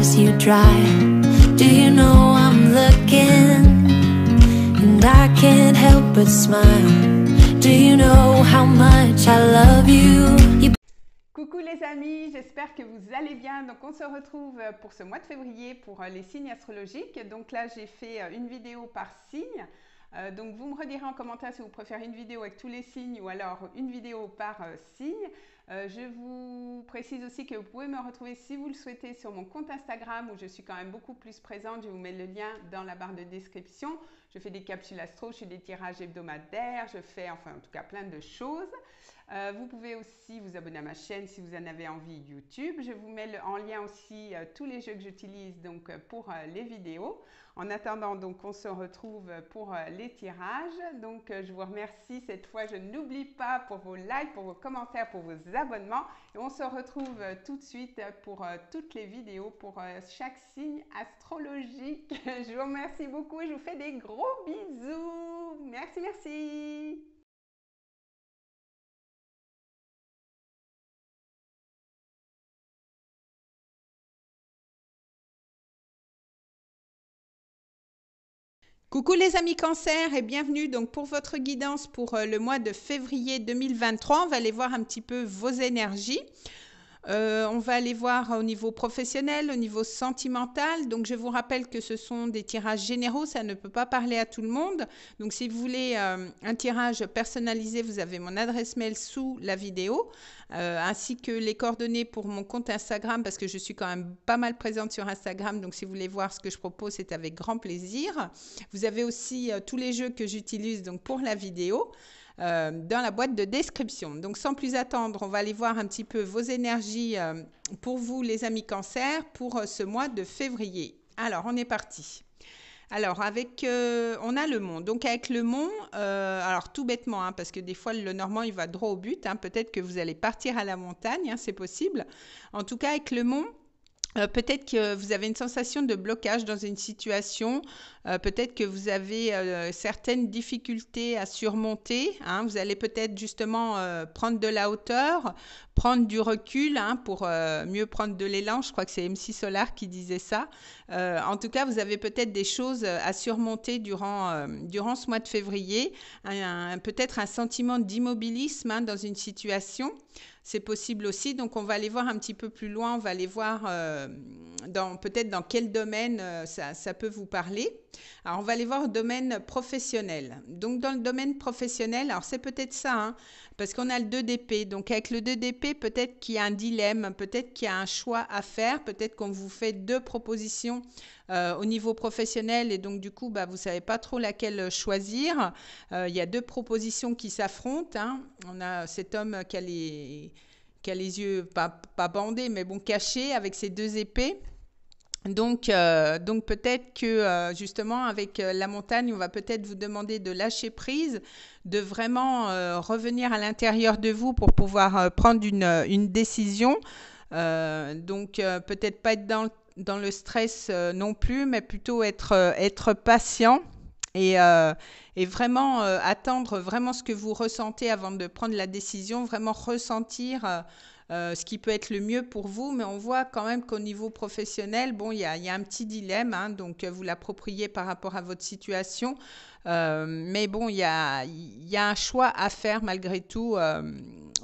tears you dry. Do you know I'm looking, and I can't help but smile. Do you know how much I love you? Coucou les amis, j'espère que vous allez bien. Donc on se retrouve pour ce mois de février pour les signes astrologiques. Donc là j'ai fait une vidéo par signe. Donc vous me redirez en commentaire si vous préférez une vidéo avec tous les signes ou alors une vidéo par signe. Je vous précise aussi que vous pouvez me retrouver si vous le souhaitez sur mon compte Instagram où je suis quand même beaucoup plus présente. Je vous mets le lien dans la barre de description. Je fais des capsules astro, je fais des tirages hebdomadaires, je fais enfin en tout cas plein de choses. Vous pouvez aussi vous abonner à ma chaîne si vous en avez envie YouTube. Je vous mets en lien aussi tous les jeux que j'utilise donc pour les vidéos. En attendant, donc on se retrouve pour les tirages. Donc je vous remercie cette fois. Je n'oublie pas pour vos likes, pour vos commentaires, pour vos abonnements. Et on se retrouve tout de suite pour toutes les vidéos, pour chaque signe astrologique. Je vous remercie beaucoup et je vous fais des gros bisous. Merci, merci. Coucou les amis Cancer et bienvenue donc pour votre guidance pour le mois de février 2023. On va aller voir un petit peu vos énergies. On va aller voir au niveau professionnel, au niveau sentimental. Donc, je vous rappelle que ce sont des tirages généraux, ça ne peut pas parler à tout le monde. Donc, si vous voulez un tirage personnalisé, vous avez mon adresse mail sous la vidéo, ainsi que les coordonnées pour mon compte Instagram, parce que je suis quand même pas mal présente sur Instagram. Donc, si vous voulez voir ce que je propose, c'est avec grand plaisir. Vous avez aussi tous les jeux que j'utilise donc pour la vidéo. Dans la boîte de description. Donc sans plus attendre, on va aller voir un petit peu vos énergies pour vous les amis Cancer pour ce mois de février. Alors on est parti. Alors on a le Mont. Donc avec le Mont, alors tout bêtement, hein, parce que des fois le Normand il va droit au but. Hein, peut-être que vous allez partir à la montagne, hein, c'est possible. En tout cas avec le Mont, peut-être que vous avez une sensation de blocage dans une situation, peut-être que vous avez certaines difficultés à surmonter, hein. Vous allez peut-être justement prendre de la hauteur, prendre du recul, hein, pour mieux prendre de l'élan. Je crois que c'est MC Solar qui disait ça. En tout cas, vous avez peut-être des choses à surmonter durant ce mois de février, peut-être un sentiment d'immobilisme, hein, dans une situation. C'est possible aussi, donc on va aller voir un petit peu plus loin, on va aller voir peut-être dans quel domaine ça peut vous parler. Alors on va aller voir au domaine professionnel. Donc dans le domaine professionnel, alors c'est peut-être ça, hein, parce qu'on a le 2 d'épée. Donc avec le 2 d'épée, peut-être qu'il y a un dilemme, peut-être qu'il y a un choix à faire, peut-être qu'on vous fait 2 propositions au niveau professionnel et donc du coup vous ne savez pas trop laquelle choisir. Il y a 2 propositions qui s'affrontent, hein. On a cet homme qui a les yeux pas bandés mais bon cachés avec ses 2 épées. Donc peut-être que justement avec la montagne, on va peut-être vous demander de lâcher prise, de vraiment revenir à l'intérieur de vous pour pouvoir prendre une décision. Peut-être pas être dans le stress non plus, mais plutôt être patient et vraiment attendre vraiment ce que vous ressentez avant de prendre la décision, vraiment ressentir ce qui peut être le mieux pour vous, mais on voit quand même qu'au niveau professionnel, bon, il y a un petit dilemme, hein, donc vous l'appropriez par rapport à votre situation, mais bon, il y a un choix à faire malgré tout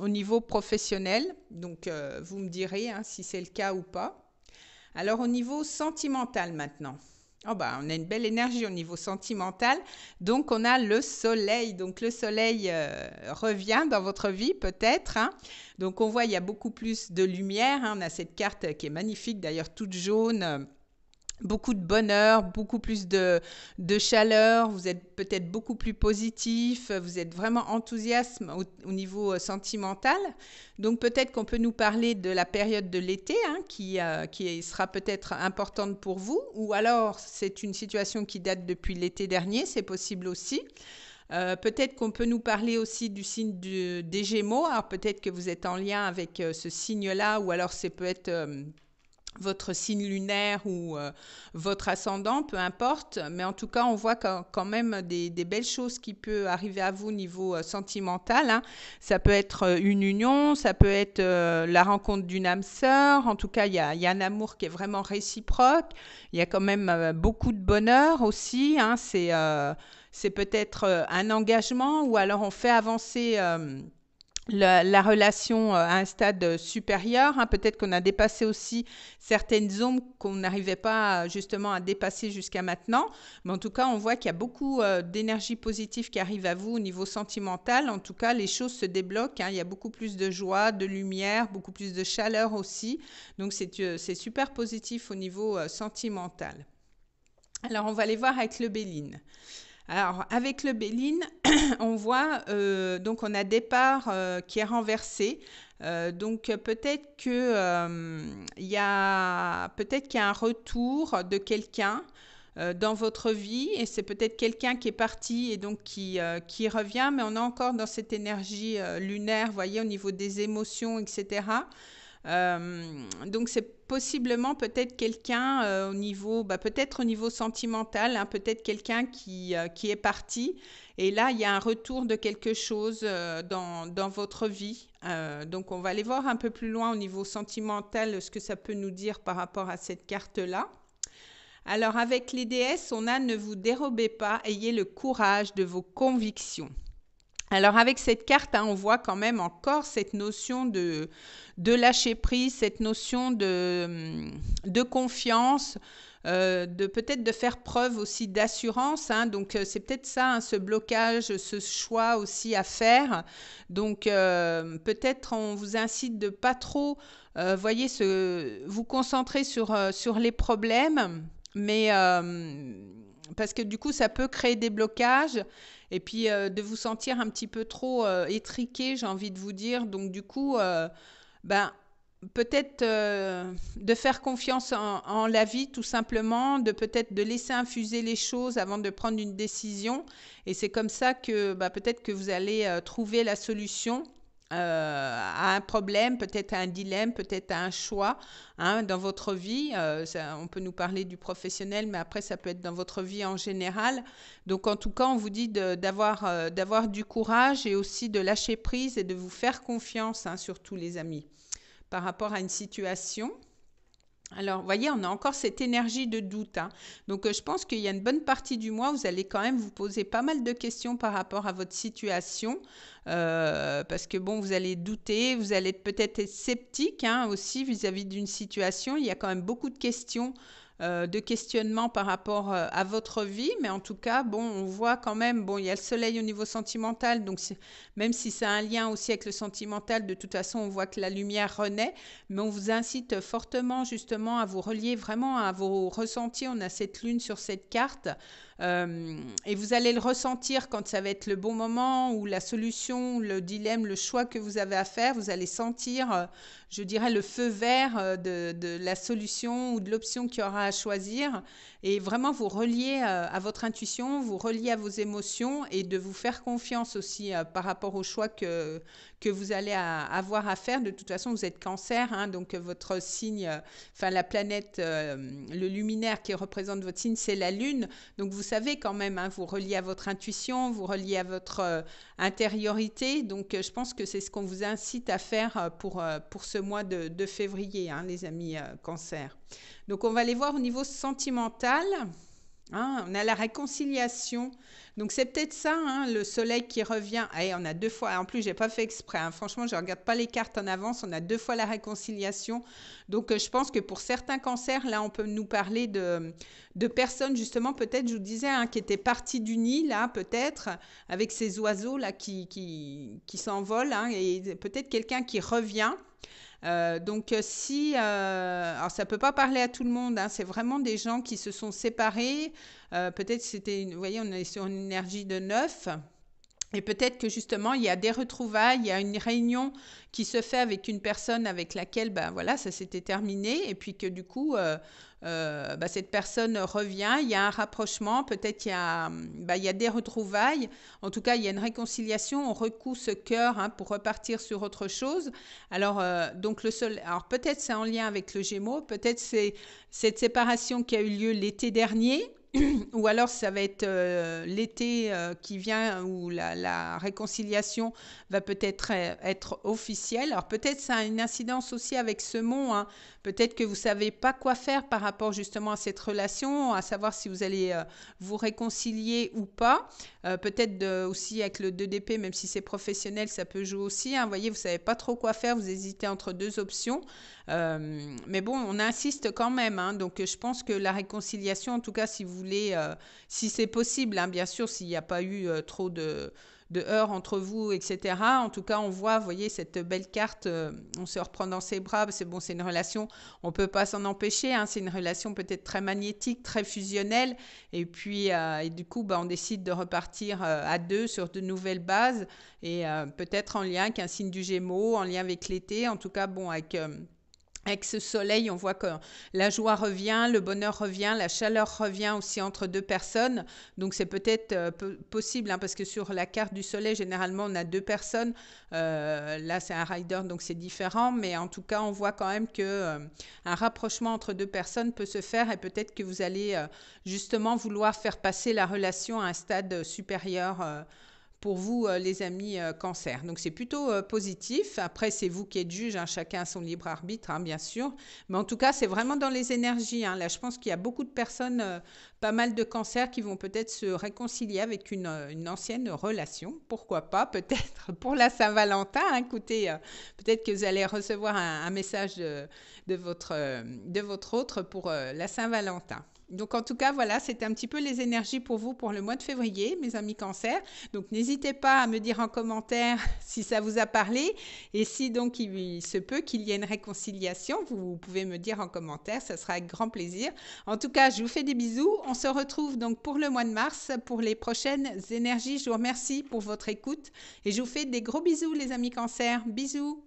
au niveau professionnel, donc vous me direz, hein, si c'est le cas ou pas. Alors au niveau sentimental maintenant. Oh on a une belle énergie au niveau sentimental. Donc, on a le soleil. Donc, le soleil revient dans votre vie peut-être, hein. Donc, on voit il y a beaucoup plus de lumière, hein. On a cette carte qui est magnifique, d'ailleurs toute jaune. Beaucoup de bonheur, beaucoup plus de chaleur, vous êtes peut-être beaucoup plus positif, vous êtes vraiment enthousiaste au niveau sentimental. Donc peut-être qu'on peut nous parler de la période de l'été, hein, qui sera peut-être importante pour vous, ou alors c'est une situation qui date depuis l'été dernier, c'est possible aussi. Peut-être qu'on peut nous parler aussi du signe des Gémeaux, alors peut-être que vous êtes en lien avec ce signe-là, ou alors c'est peut être votre signe lunaire ou votre ascendant, peu importe. Mais en tout cas, on voit quand même des belles choses qui peuvent arriver à vous au niveau sentimental, hein. Ça peut être une union, ça peut être la rencontre d'une âme sœur. En tout cas, il y a un amour qui est vraiment réciproque. Il y a quand même beaucoup de bonheur aussi, hein. C'est peut-être un engagement ou alors on fait avancer la relation à un stade supérieur, hein. Peut-être qu'on a dépassé aussi certaines zones qu'on n'arrivait pas justement à dépasser jusqu'à maintenant. Mais en tout cas, on voit qu'il y a beaucoup d'énergie positive qui arrive à vous au niveau sentimental. En tout cas, les choses se débloquent, hein. Il y a beaucoup plus de joie, de lumière, beaucoup plus de chaleur aussi. Donc, c'est super positif au niveau sentimental. Alors, on va aller voir avec le Béline. Alors, avec le Béline, on voit, donc on a départ qui est renversé. Donc, peut-être qu'il y a un retour de quelqu'un dans votre vie et c'est peut-être quelqu'un qui est parti et donc qui revient, mais on est encore dans cette énergie lunaire, vous voyez, au niveau des émotions, etc. Donc c'est possiblement peut-être quelqu'un peut-être au niveau sentimental, hein, peut-être quelqu'un qui est parti et là il y a un retour de quelque chose dans votre vie. Donc on va aller voir un peu plus loin au niveau sentimental ce que ça peut nous dire par rapport à cette carte-là. Alors avec les déesses, on a ne vous dérobez pas, ayez le courage de vos convictions. Alors avec cette carte, hein, on voit quand même encore cette notion de lâcher prise, cette notion de confiance, peut-être de faire preuve aussi d'assurance, hein. Donc c'est peut-être ça, hein, ce blocage, ce choix aussi à faire. Donc peut-être on vous incite de pas trop, voyez, vous concentrer sur les problèmes, mais parce que du coup ça peut créer des blocages. Et puis de vous sentir un petit peu trop étriqué, j'ai envie de vous dire. Donc du coup, peut-être de faire confiance en la vie tout simplement, de peut-être de laisser infuser les choses avant de prendre une décision. Et c'est comme ça que peut-être que vous allez trouver la solution à un problème, peut-être à un dilemme, peut-être à un choix, hein, dans votre vie. On peut nous parler du professionnel, mais après ça peut être dans votre vie en général. Donc en tout cas, on vous dit d'avoir du courage et aussi de lâcher prise et de vous faire confiance, hein, surtout les amis, par rapport à une situation. Alors, vous voyez, on a encore cette énergie de doute, hein. Donc, je pense qu'il y a une bonne partie du mois, vous allez quand même vous poser pas mal de questions par rapport à votre situation, parce que bon, vous allez douter, vous allez peut-être être sceptique, hein, aussi vis-à-vis d'une situation. Il y a quand même beaucoup de questions, de questionnements par rapport à votre vie, mais en tout cas, bon, on voit quand même, bon, il y a le soleil au niveau sentimental, donc même si ça a un lien aussi avec le sentimental, de toute façon, on voit que la lumière renaît, mais on vous incite fortement justement à vous relier vraiment à vos ressentis. On a cette lune sur cette carte, et vous allez le ressentir quand ça va être le bon moment ou la solution, le dilemme, le choix que vous avez à faire. Vous allez sentir, je dirais, le feu vert de la solution ou de l'option qu'il y aura à choisir, et vraiment vous relier à votre intuition, vous relier à vos émotions et de vous faire confiance aussi par rapport au choix que vous allez avoir à faire. De toute façon, vous êtes Cancer, hein, donc votre signe, la planète, le luminaire qui représente votre signe, c'est la Lune. Donc vous savez quand même, hein, vous reliez à votre intuition, vous reliez à votre intériorité. Donc je pense que c'est ce qu'on vous incite à faire pour ce mois de février, hein, les amis Cancer. Donc on va aller voir au niveau sentimental. Hein, on a la réconciliation. Donc c'est peut-être ça, hein, le soleil qui revient. Allez, on a 2 fois. En plus, j'ai pas fait exprès, hein. Franchement, je regarde pas les cartes en avance. On a 2 fois la réconciliation. Donc je pense que pour certains cancers, là, on peut nous parler de personnes, justement, peut-être, je vous disais, hein, qui étaient parties du nid, là, peut-être, avec ces oiseaux là qui s'envolent, hein, et peut-être quelqu'un qui revient. Donc alors ça peut pas parler à tout le monde, hein, c'est vraiment des gens qui se sont séparés, peut-être vous voyez, on est sur une énergie de 9, Et peut-être que justement, il y a des retrouvailles, il y a une réunion qui se fait avec une personne avec laquelle, ben voilà, ça s'était terminé. Et puis que du coup, cette personne revient, il y a un rapprochement, peut-être il y a des retrouvailles. En tout cas, il y a une réconciliation, on recoue ce cœur pour repartir sur autre chose. Alors, donc alors peut-être c'est en lien avec le Gémeaux, peut-être c'est cette séparation qui a eu lieu l'été dernier. Ou alors ça va être l'été qui vient où la réconciliation va peut-être être officielle. Alors peut-être ça a une incidence aussi avec ce mot. Peut-être que vous ne savez pas quoi faire par rapport justement à cette relation, à savoir si vous allez vous réconcilier ou pas. Peut-être aussi avec le 2 d'épée, même si c'est professionnel, ça peut jouer aussi. Vous voyez, vous ne savez pas trop quoi faire, vous hésitez entre deux options. Mais bon, on insiste quand même. Donc je pense que la réconciliation, en tout cas si vous voulez, si c'est possible, bien sûr, s'il n'y a pas eu trop de heurts entre vous, etc. En tout cas, on voit, vous voyez, cette belle carte, on se reprend dans ses bras, c'est bon, c'est une relation, on ne peut pas s'en empêcher, c'est une relation peut-être très magnétique, très fusionnelle, et puis, et du coup, on décide de repartir à deux sur de nouvelles bases, et peut-être en lien avec un signe du Gémeaux, en lien avec l'été, en tout cas, avec ce soleil, on voit que la joie revient, le bonheur revient, la chaleur revient aussi entre deux personnes. Donc, c'est peut-être possible, parce que sur la carte du soleil, généralement, on a deux personnes. Là, c'est un rider, donc c'est différent. Mais en tout cas, on voit quand même qu'un rapprochement entre deux personnes peut se faire et peut-être que vous allez justement vouloir faire passer la relation à un stade supérieur pour vous, les amis cancer. Donc, c'est plutôt positif. Après, c'est vous qui êtes juge, chacun a son libre arbitre, bien sûr. Mais en tout cas, c'est vraiment dans les énergies. Là, je pense qu'il y a beaucoup de personnes, pas mal de cancers qui vont peut-être se réconcilier avec une ancienne relation. Pourquoi pas, peut-être pour la Saint-Valentin. Écoutez, peut-être que vous allez recevoir un message de votre autre pour la Saint-Valentin. Donc, en tout cas, voilà, c'était un petit peu les énergies pour vous pour le mois de février, mes amis cancer. Donc, n'hésitez pas à me dire en commentaire si ça vous a parlé. Et si donc il se peut qu'il y ait une réconciliation, vous pouvez me dire en commentaire, ça sera avec grand plaisir. En tout cas, je vous fais des bisous. On se retrouve donc pour le mois de mars, pour les prochaines énergies. Je vous remercie pour votre écoute et je vous fais des gros bisous, les amis cancer. Bisous.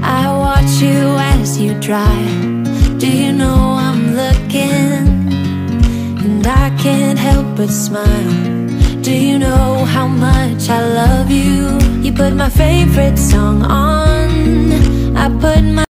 I watch you as you drive. Do you know I'm looking? And I can't help but smile. Do you know how much I love you? You put my favorite song on. I put my